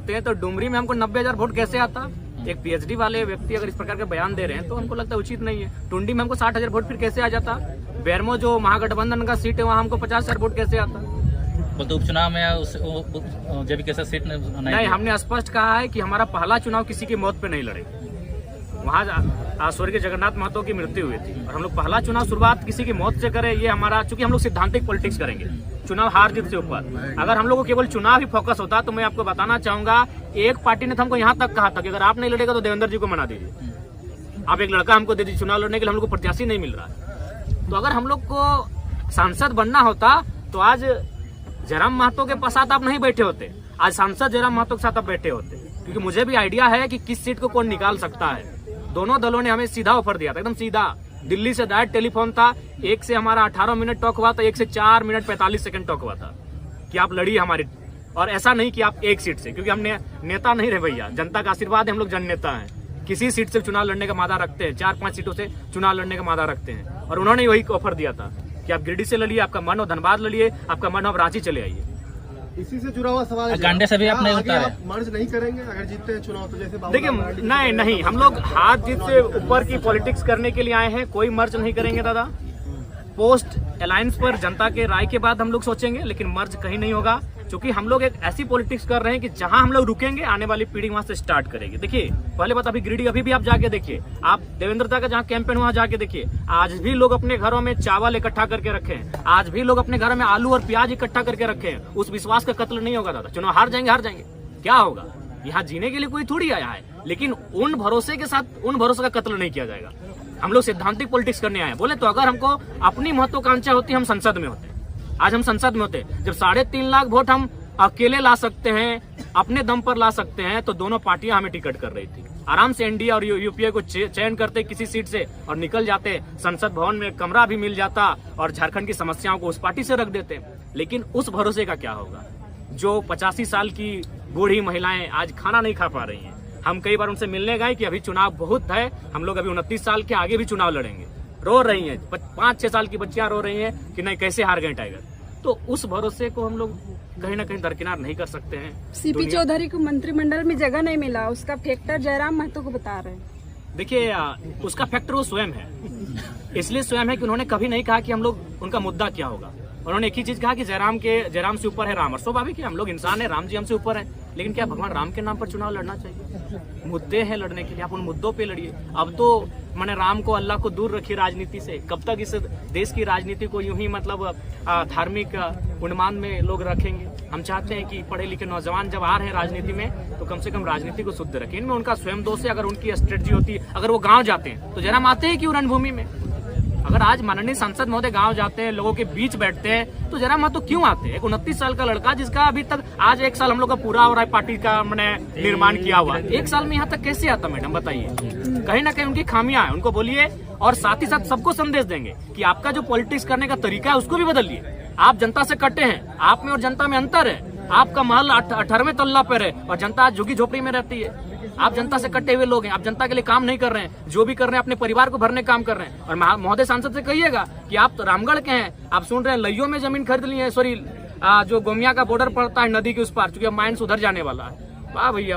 रखते हैं तो डुमरी में हमको 90,000 वोट कैसे आता? एक पीएचडी वाले व्यक्ति अगर इस प्रकार के बयान दे रहे हैं तो हमको लगता है उचित नहीं है। टुंडी में हमको 60,000 वोट फिर कैसे आ जाता? बेरमो जो महागठबंधन का सीट है वहाँ हमको 50,000 वोट कैसे आता? बोलते उपचुनाव में जब कैसे सीट नहीं, हमने स्पष्ट कहा है कि हमारा पहला चुनाव किसी की मौत पे नहीं लड़ेगा। वहाँ स्वर्गीय जगन्नाथ महतो की मृत्यु हुई थी और हम लोग पहला चुनाव शुरुआत किसी की मौत से करें, ये हमारा, चूंकि हम लोग सिद्धांतिक पॉलिटिक्स करेंगे, चुनाव हार जीत से ऊपर। अगर हम लोग को केवल चुनाव ही फोकस होता तो मैं आपको बताना चाहूंगा, एक पार्टी ने तो हमको यहाँ तक कहा था कि अगर आप नहीं लड़ेगा तो देवेंद्र जी को मना दीजिए, आप एक लड़का हमको दे दीजिए चुनाव लड़ने के लिए, हम लोग को प्रत्याशी नहीं मिल रहा है। तो अगर हम लोग को सांसद बनना होता तो आज जयराम महतो के साथ आप नहीं बैठे होते, आज सांसद जयराम महतो के साथ आप बैठे होते, क्योंकि मुझे भी आइडिया है कि किस सीट को कौन निकाल सकता है। दोनों दलों ने हमें सीधा ऑफर दिया था, एकदम सीधा, दिल्ली से डायरेक्ट टेलीफोन था, एक से हमारा 18 मिनट टॉक हुआ था, एक से 4 मिनट 45 सेकंड टॉक हुआ था कि आप लड़िए हमारी, और ऐसा नहीं कि आप एक सीट से, क्योंकि हम नेता नहीं रहे भैया, जनता का आशीर्वाद है, हम लोग जन नेता हैं, किसी सीट से चुनाव लड़ने का मादा रखते हैं, 4-5 सीटों से चुनाव लड़ने का मादा रखते हैं। और उन्होंने वही ऑफर दिया था कि आप गिरिडीह से लड़िए, आपका मन हो धनबाद लड़िए, आपका मन हो आप रांची चले आइए। इसी से जुड़ा हुआ सवाल है, गांडे से भी आप नहीं उतारे, आप मर्ज नहीं करेंगे अगर जीतते हैं चुनाव तो? जैसे देखिए, नहीं, हम लोग हाथ जीत से ऊपर की पॉलिटिक्स करने के लिए आए हैं, कोई मर्ज नहीं करेंगे दादा। पोस्ट अलायंस पर जनता के राय के बाद हम लोग सोचेंगे, लेकिन मर्ज कहीं नहीं होगा, क्योंकि हम लोग एक ऐसी पॉलिटिक्स कर रहे हैं कि जहां हम लोग रुकेंगे आने वाली पीढ़ी वहां से स्टार्ट करेगी। देखिए, पहले बात, अभी गिरिडीह अभी भी आप जाके देखिए, आप देवेंद्र दा का जहां कैंपेन वहां जाके देखिए, आज भी लोग अपने घरों में चावल इकट्ठा करके रखे हैं, आज भी लोग अपने घरों में आलू और प्याज इकट्ठा करके रखे हैं। उस विश्वास का कत्ल नहीं होगा दादा, चुनाव हार जाएंगे, क्या होगा? यहाँ जीने के लिए कोई थोड़ी आया है, लेकिन उन भरोसे के साथ उन भरोसे का कत्ल नहीं किया जाएगा। हम लोग सिद्धांतिक पॉलिटिक्स करने आए हैं। बोले तो अगर हमको अपनी महत्वाकांक्षा होती, हम संसद में होते, आज हम संसद में होते। जब 3.5 लाख वोट हम अकेले ला सकते हैं, अपने दम पर ला सकते हैं, तो दोनों पार्टियां हमें टिकट कर रही थी। आराम से एनडीए और यूपीए को चयन करते किसी सीट से और निकल जाते, संसद भवन में कमरा भी मिल जाता और झारखंड की समस्याओं को उस पार्टी से रख देते। लेकिन उस भरोसे का क्या होगा जो 85 साल की बूढ़ी महिलाएं आज खाना नहीं खा पा रही हैं। हम कई बार उनसे मिलने गए कि अभी चुनाव बहुत है, हम लोग अभी 29 साल के आगे भी चुनाव लड़ेंगे, रो रही हैं, 5-6 साल की बच्चियां रो रही हैं कि नहीं कैसे हार गए टाइगर। तो उस भरोसे को हम लोग कहीं ना कहीं दरकिनार नहीं कर सकते हैं। सीपी चौधरी को मंत्रिमंडल में जगह नहीं मिला, उसका फैक्टर जयराम महतो को बता रहे हैं। देखिए, उसका फैक्टर वो स्वयं है, इसलिए स्वयं है कि उन्होंने कभी नहीं कहा कि हम लोग, उनका मुद्दा क्या होगा। उन्होंने एक ही चीज कहा कि जयराम से ऊपर है राम, और स्वाभाविक है, हम लोग इंसान है, राम जी हमसे ऊपर है, लेकिन क्या भगवान राम के नाम पर चुनाव लड़ना चाहिए? मुद्दे हैं लड़ने के लिए, आप उन मुद्दों पे लड़िए। अब तो मैंने राम को, अल्लाह को दूर रखी राजनीति से। कब तक इस देश की राजनीति को यूं ही मतलब धार्मिक उन्माद में लोग रखेंगे? हम चाहते हैं कि पढ़े लिखे नौजवान जब आ रहे हैं राजनीति में तो कम से कम राजनीति को शुद्ध रखें। इनमें उनका स्वयं दोष है। अगर उनकी स्ट्रेटजी होती, अगर वो गाँव जाते हैं तो जयराम आते हैं क्यों रणभूमि में? अगर आज माननीय सांसद महोदय गांव जाते हैं, लोगों के बीच बैठते हैं, तो जयराम महतो क्यों आते हैं? एक 29 साल का लड़का जिसका अभी तक आज 1 साल हम लोग का पूरा हो रहा है, पार्टी का मैंने निर्माण किया हुआ, 1 साल में यहाँ तक कैसे आता? मैडम बताइए, कहीं ना कहीं उनकी खामियां हैं, उनको बोलिए। और साथ ही साथ सबको संदेश देंगे कि आपका जो पॉलिटिक्स करने का तरीका है उसको भी बदलिए। आप जनता से कटे हैं, आप में और जनता में अंतर है। आपका महल 18वें तल्ला पर है और जनता आज झुग्गी झोपड़ी में रहती है। आप जनता से कटे हुए लोग हैं, आप जनता के लिए काम नहीं कर रहे हैं, जो भी कर रहे हैं अपने परिवार को भरने काम कर रहे हैं। और महोदय सांसद से कहिएगा कि आप तो रामगढ़ के हैं, आप सुन रहे हैं लइयों में जमीन खरीद ली है, सॉरी जो गोमिया का बॉर्डर पड़ता है नदी के उस पार, चूंकि अब माइंस उधर जाने वाला है। वाह भैया।